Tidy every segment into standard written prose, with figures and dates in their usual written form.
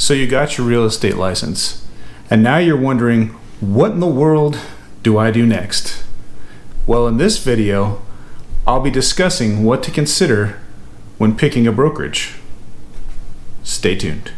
So you got your real estate license, and now you're wondering, what in the world do I do next? Well, in this video, I'll be discussing what to consider when picking a brokerage. Stay tuned.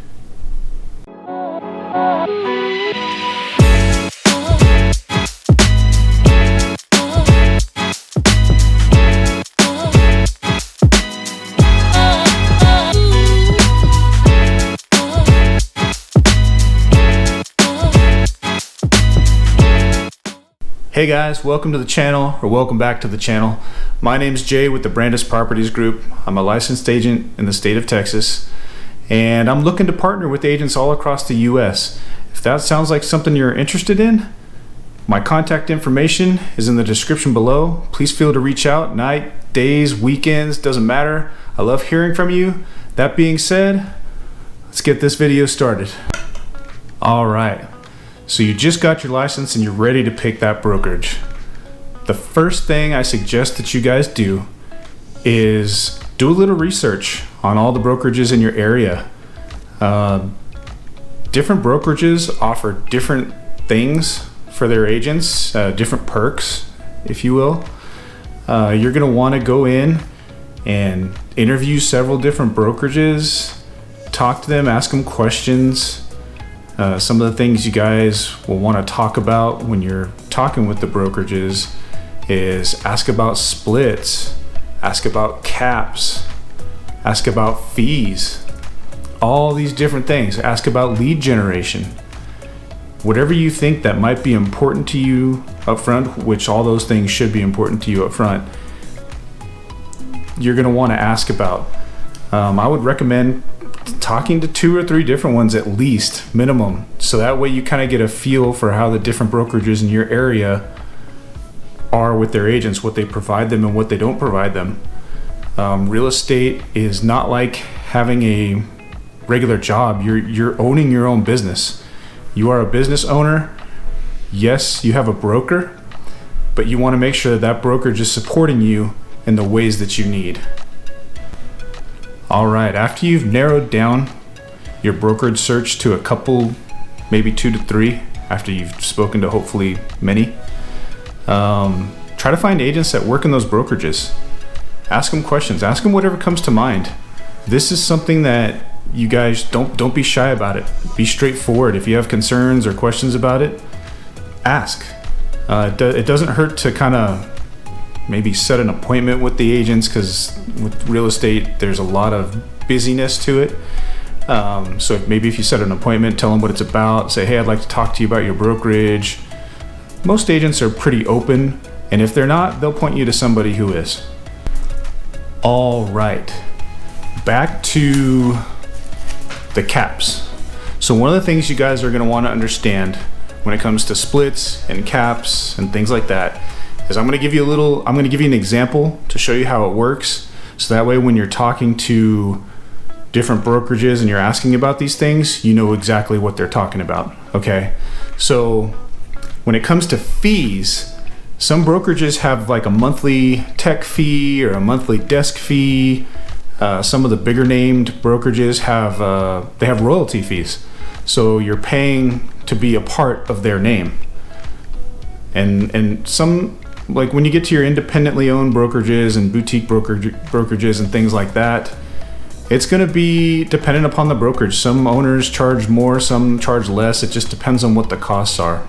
Hey guys, welcome to the channel, or welcome back to the channel. My name's Jay with the Brandis Properties Group. I'm a licensed agent in the state of Texas, and I'm looking to partner with agents all across the US. If that sounds like something you're interested in, my contact information is in the description below. Please feel to reach out, night, days, weekends, doesn't matter. I love hearing from you. That being said, let's get this video started. All right. So you just got your license and you're ready to pick that brokerage. The first thing I suggest that you guys do is do a little research on all the brokerages in your area. Different brokerages offer different things for their agents, different perks, if you will. You're gonna wanna go in and interview several different brokerages, talk to them, ask them questions. Some of the things you guys will want to talk about when you're talking with the brokerages is ask about splits, ask about caps, ask about fees, all these different things. Ask about lead generation. Whatever you think that might be important to you up front, which all those things should be important to you up front, you're going to want to ask about. I would recommend talking to 2 or 3 different ones at least, minimum, so that way you kind of get a feel for how the different brokerages in your area are with their agents, what they provide them and what they don't provide them. Real estate is not like having a regular job. You're owning your own business. You are a business owner. Yes, you have a broker, but you want to make sure that that brokerage is supporting you in the ways that you need. All right, after you've narrowed down your brokerage search to a couple, maybe 2 to 3, after you've spoken to hopefully many, try to find agents that work in those brokerages. Ask them questions, ask them whatever comes to mind. This is something that you guys don't be shy about it. Be straightforward. If you have concerns or questions about it, ask. It doesn't hurt to kind of maybe set an appointment with the agents, because with real estate there's a lot of busyness to it. So maybe if you set an appointment, tell them what it's about, say, hey, I'd like to talk to you about your brokerage. Most agents are pretty open, and if they're not, they'll point you to somebody who is. All right, back to the caps. So one of the things you guys are going to want to understand when it comes to splits and caps and things like that is I'm going to give you an example to show you how it works. So that way when you're talking to different brokerages and you're asking about these things, you know exactly what they're talking about. Okay. So when it comes to fees, some brokerages have like a monthly tech fee or a monthly desk fee. Some of the bigger named brokerages have royalty fees. So you're paying to be a part of their name. And some, like when you get to your independently owned brokerages and boutique brokerages and things like that, it's going to be dependent upon the brokerage. Some owners charge more, some charge less. It just depends on what the costs are.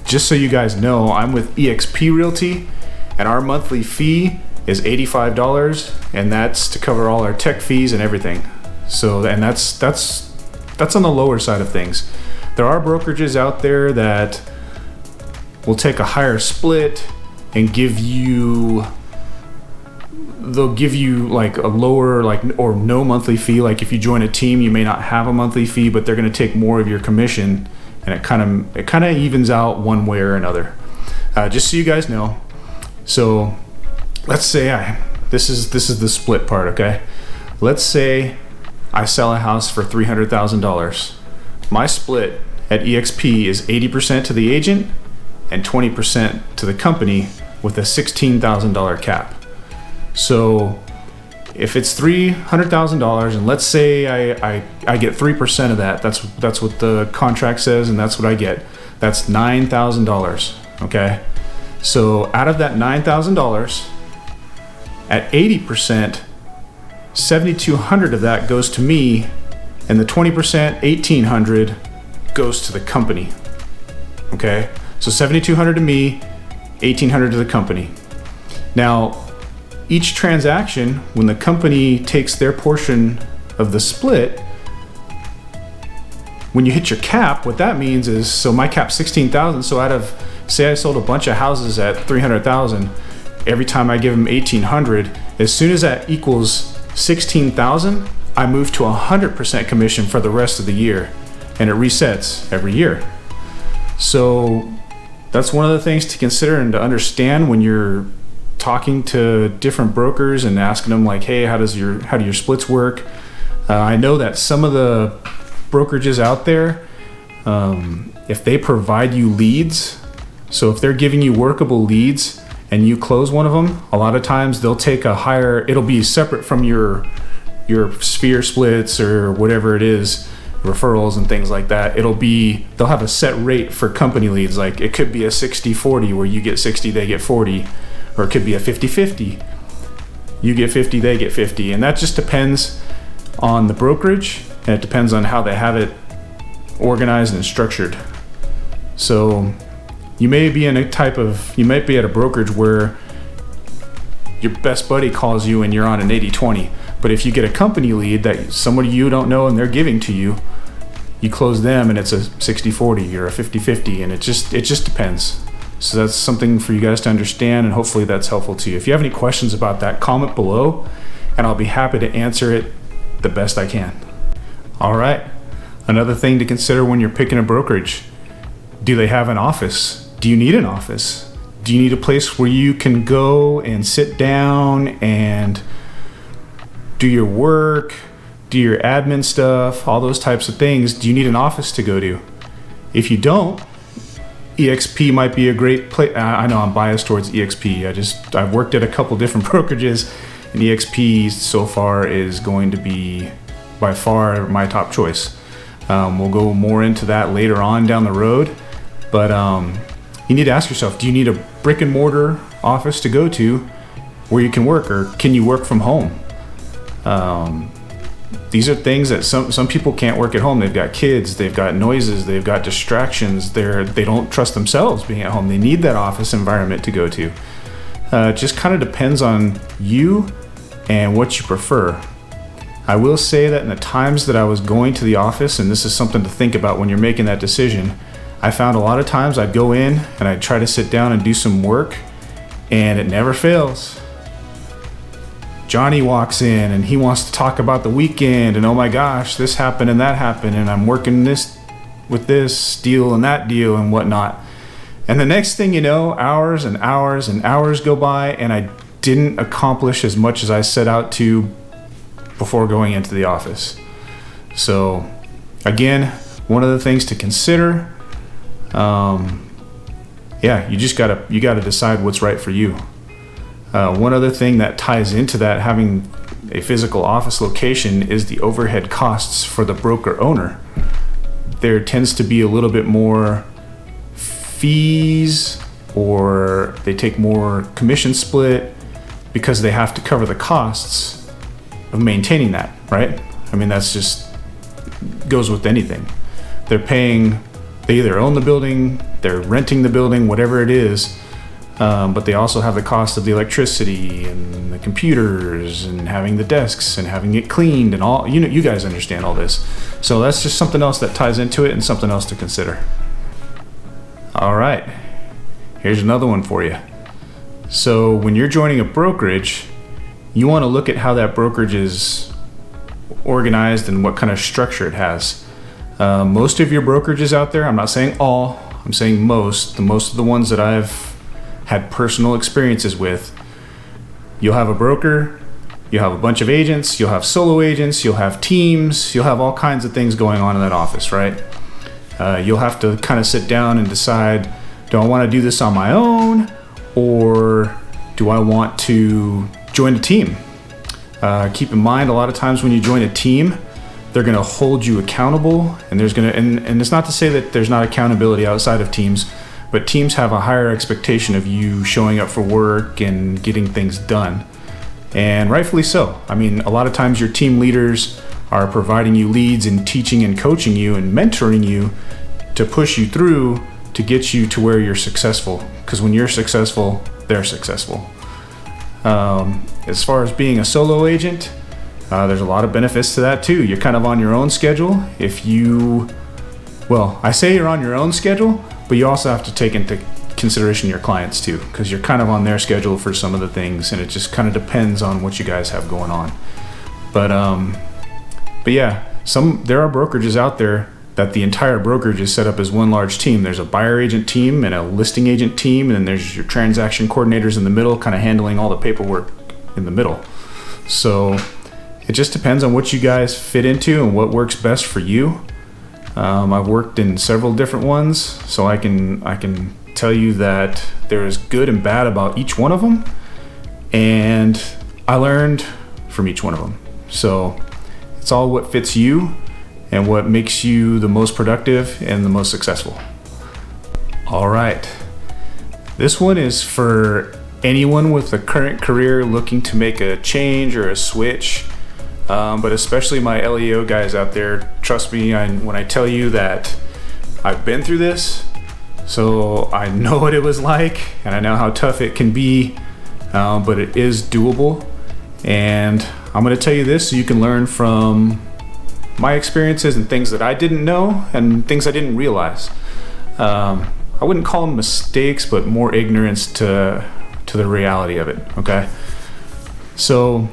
Just so you guys know, I'm with eXp Realty, and our monthly fee is $85, and that's to cover all our tech fees and everything. So, and that's on the lower side of things. There are brokerages out there that will take a higher split and they'll give you like a lower, like, or no monthly fee. Like if you join a team, you may not have a monthly fee, but they're going to take more of your commission, and it kind of evens out one way or another. Just so you guys know. So let's say this is the split part. Okay, let's say I sell a house for $300,000. My split at eXp is 80% to the agent and 20% to the company, with a $16,000 cap. So If it's $300,000, and let's say I get 3% of that, that's what the contract says, and that's what I get. That's $9,000. Okay, so out of that $9,000, at 80%, $7,200 of that goes to me, and the 20%, $1,800, goes to the company. Okay, so $7,200 to me, $1,800 to the company. Now, each transaction, when the company takes their portion of the split, when you hit your cap, what that means is, so my cap's $16,000. So out of, say I sold a bunch of houses at $300,000, every time I give them $1,800, as soon as that equals $16,000, I move to 100% commission for the rest of the year, and it resets every year. So that's one of the things to consider and to understand when you're talking to different brokers and asking them like, hey, how do your splits work? I know that some of the brokerages out there, if they provide you leads, so if they're giving you workable leads and you close one of them, a lot of times they'll take a higher, it'll be separate from your sphere splits or whatever it is, referrals and things like that. They'll have a set rate for company leads. Like it could be a 60-40 where you get 60, they get 40, or it could be a 50-50. You get 50, they get 50. And that just depends on the brokerage, and it depends on how they have it organized and structured. So you may be at a brokerage where your best buddy calls you and you're on an 80-20. But if you get a company lead that somebody you don't know and they're giving to you, you close them and it's a 60-40 or a 50-50, and it just depends. So that's something for you guys to understand, and hopefully that's helpful to you. If you have any questions about that, comment below and I'll be happy to answer it the best I can. All right, another thing to consider when you're picking a brokerage: do they have an office? Do you need an office? Do you need a place where you can go and sit down and do your work, do your admin stuff, all those types of things? Do you need an office to go to? If you don't, EXP might be a great place. I know I'm biased towards EXP. I've worked at a couple different brokerages, and EXP so far is going to be by far my top choice. We'll go more into that later on down the road, but you need to ask yourself, do you need a brick and mortar office to go to where you can work, or can you work from home? These are things that some people can't work at home. They've got kids, they've got noises, they've got distractions. They don't trust themselves being at home. They need that office environment to go to. It just kind of depends on you and what you prefer. I will say that in the times that I was going to the office, and this is something to think about when you're making that decision, I found a lot of times I'd go in and I'd try to sit down and do some work, and it never fails. Johnny walks in and he wants to talk about the weekend, and oh my gosh, this happened and that happened, and I'm working this with this deal and that deal and whatnot. And the next thing you know, hours and hours and hours go by, and I didn't accomplish as much as I set out to before going into the office. So again, one of the things to consider, you gotta decide what's right for you. One other thing that ties into that, having a physical office location, is the overhead costs for the broker owner. There tends to be a little bit more fees, or they take more commission split because they have to cover the costs of maintaining that, right? I mean, that's just goes with anything. They either own the building, they're renting the building, whatever it is. But they also have the cost of the electricity and the computers and having the desks and having it cleaned and all. You guys understand all this. So that's just something else that ties into it and something else to consider. All right, here's another one for you. So when you're joining a brokerage, you want to look at how that brokerage is organized and what kind of structure it has. Most of your brokerages out there, I'm not saying all, I'm saying most of the ones that I've had personal experiences with, you'll have a broker, you'll have a bunch of agents, you'll have solo agents, you'll have teams, you'll have all kinds of things going on in that office, right? You'll have to kind of sit down and decide, do I want to do this on my own, or do I want to join a team? Keep in mind, a lot of times when you join a team, they're going to hold you accountable, and and it's not to say that there's not accountability outside of teams, but teams have a higher expectation of you showing up for work and getting things done. And rightfully so. I mean, a lot of times your team leaders are providing you leads and teaching and coaching you and mentoring you to push you through to get you to where you're successful. Because when you're successful, they're successful. As far as being a solo agent, there's a lot of benefits to that too. You're kind of on your own schedule. I say you're on your own schedule, but you also have to take into consideration your clients too, because you're kind of on their schedule for some of the things, and it just kind of depends on what you guys have going on. But yeah, there are brokerages out there that the entire brokerage is set up as one large team. There's a buyer agent team and a listing agent team, and then there's your transaction coordinators in the middle, kind of handling all the paperwork in the middle. So it just depends on what you guys fit into and what works best for you. I've worked in several different ones, so I can tell you that there is good and bad about each one of them, and I learned from each one of them. So it's all what fits you and what makes you the most productive and the most successful. All right, this one is for anyone with a current career looking to make a change or a switch, but especially my LEO guys out there. Trust me when I tell you that I've been through this. So I know what it was like, and I know how tough it can be, but it is doable. And I'm going to tell you this so you can learn from my experiences and things that I didn't know and things I didn't realize. I wouldn't call them mistakes, but more ignorance to the reality of it, okay? So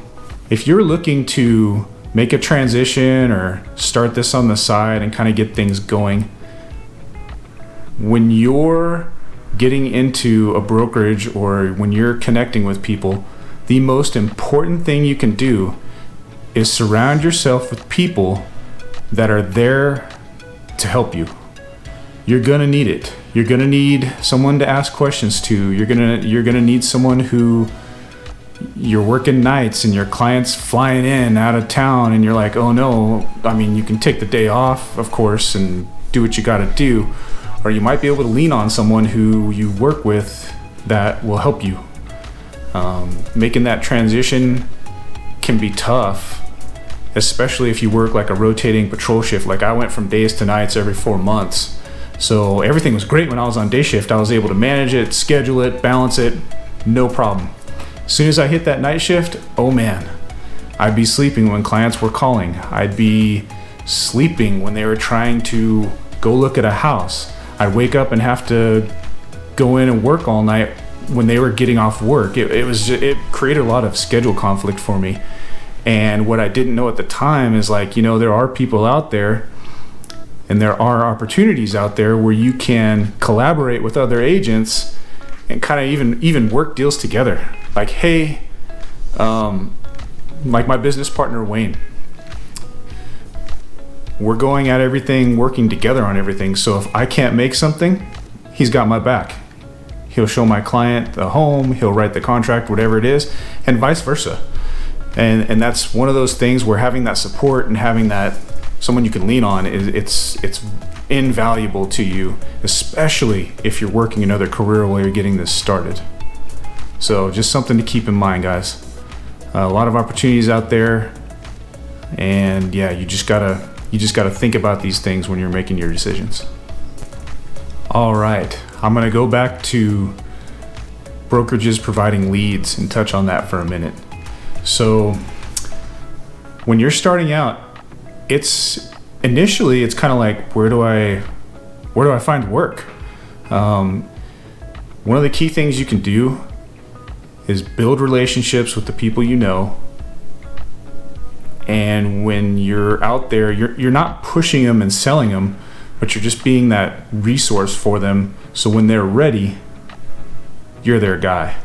if you're looking to make a transition or start this on the side and kind of get things going, when you're getting into a brokerage or when you're connecting with people, the most important thing you can do is surround yourself with people that are there to help you. You're gonna need it. You're gonna need someone to ask questions to. You're gonna need someone who you're working nights and your client's flying in out of town and you're like, oh no. I mean, you can take the day off, of course, and do what you gotta do. Or you might be able to lean on someone who you work with that will help you. Making that transition can be tough, especially if you work like a rotating patrol shift. Like I went from days to nights every 4 months. So everything was great when I was on day shift. I was able to manage it, schedule it, balance it, no problem. As soon as I hit that night shift, oh man, I'd be sleeping when clients were calling. I'd be sleeping when they were trying to go look at a house. I'd wake up and have to go in and work all night when they were getting off work. It created a lot of schedule conflict for me. And what I didn't know at the time is there are people out there and there are opportunities out there where you can collaborate with other agents and kind of even work deals together. Like, hey, like my business partner, Wayne, we're going at everything, working together on everything. So if I can't make something, he's got my back. He'll show my client the home, he'll write the contract, whatever it is, and vice versa. And that's one of those things where having that support and having that someone you can lean on it's invaluable to you, especially if you're working another career while you're getting this started. So just something to keep in mind, guys. A lot of opportunities out there, and yeah, you just gotta think about these things when you're making your decisions. All right, I'm gonna go back to brokerages providing leads and touch on that for a minute. So when you're starting out, it's kind of like, where do I find work? One of the key things you can do is build relationships with the people you know. And when you're out there, you're not pushing them and selling them, but you're just being that resource for them. So when they're ready, you're their guy.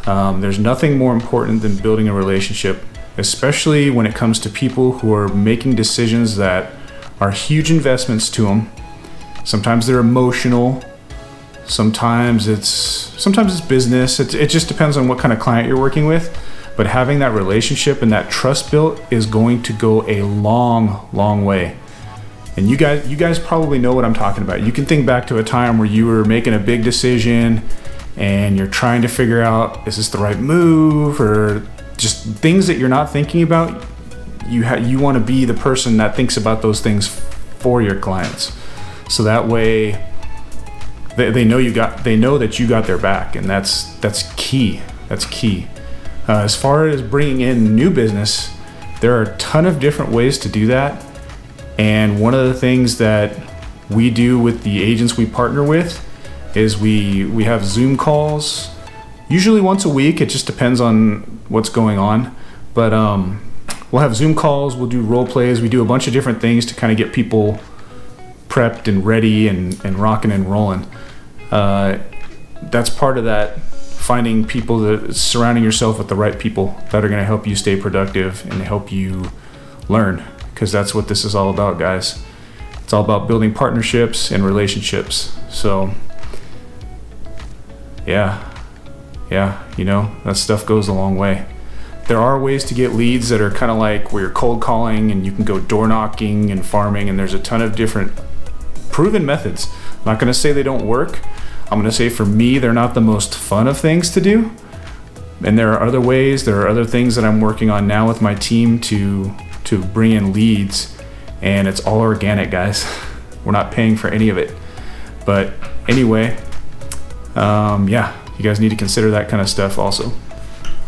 There's nothing more important than building a relationship, especially when it comes to people who are making decisions that are huge investments to them. Sometimes they're emotional. Sometimes it's business. It just depends on what kind of client you're working with. but having that relationship and that trust built is going to go a long way. And you guys probably know what I'm talking about. You can think back to a time where you were making a big decision and you're trying to figure out, is this the right move, or just things that you're not thinking about. You want to be the person that thinks about those things for your clients, so that way they know that you got their back, and that's key. That's key. As far as bringing in new business, there are a ton of different ways to do that. And one of the things that we do with the agents we partner with is we have Zoom calls, usually once a week. It just depends on what's going on. But we'll have Zoom calls, we'll do role plays, we do a bunch of different things to kind of get people prepped and ready and rocking and rolling. That's part of that, finding people, surrounding yourself with the right people that are going to help you stay productive and help you learn. Because that's what this is all about, guys. It's all about building partnerships and relationships. So yeah, that stuff goes a long way. There are ways to get leads that are kind of like where you're cold calling, and you can go door knocking and farming, and there's a ton of different proven methods. I'm not going to say they don't work. I'm going to say, for me, they're not the most fun of things to do. And there are other ways, there are other things that I'm working on now with my team to bring in leads, and it's all organic, guys. We're not paying for any of it. But anyway, you guys need to consider that kind of stuff also.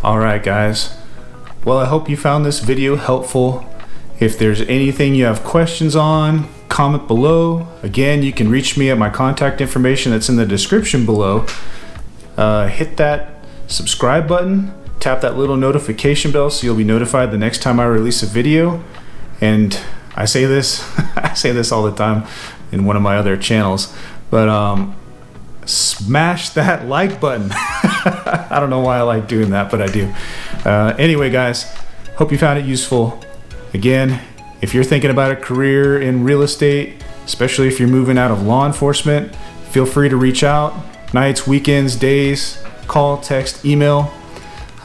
All right, guys. Well, I hope you found this video helpful. If there's anything you have questions on, comment below. Again, you can reach me at my contact information that's in the description below. Hit that subscribe button. Tap that little notification bell so you'll be notified the next time I release a video. And I say this, I say this all the time in one of my other channels, but smash that like button. I don't know why I like doing that, but I do. Anyway, guys, hope you found it useful. Again, if you're thinking about a career in real estate, especially if you're moving out of law enforcement, feel free to reach out. Nights, weekends, days, call, text, email.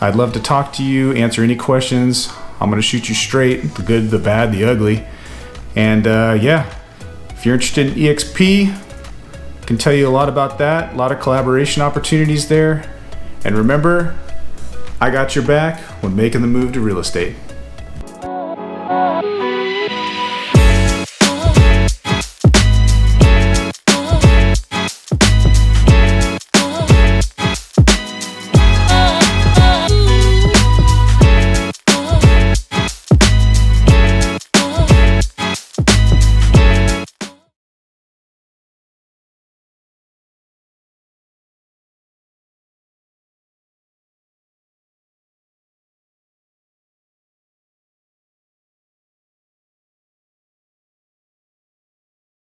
I'd love to talk to you, answer any questions. I'm going to shoot you straight, the good, the bad, the ugly. And if you're interested in EXP, I can tell you a lot about that. A lot of collaboration opportunities there. And remember, I got your back when making the move to real estate.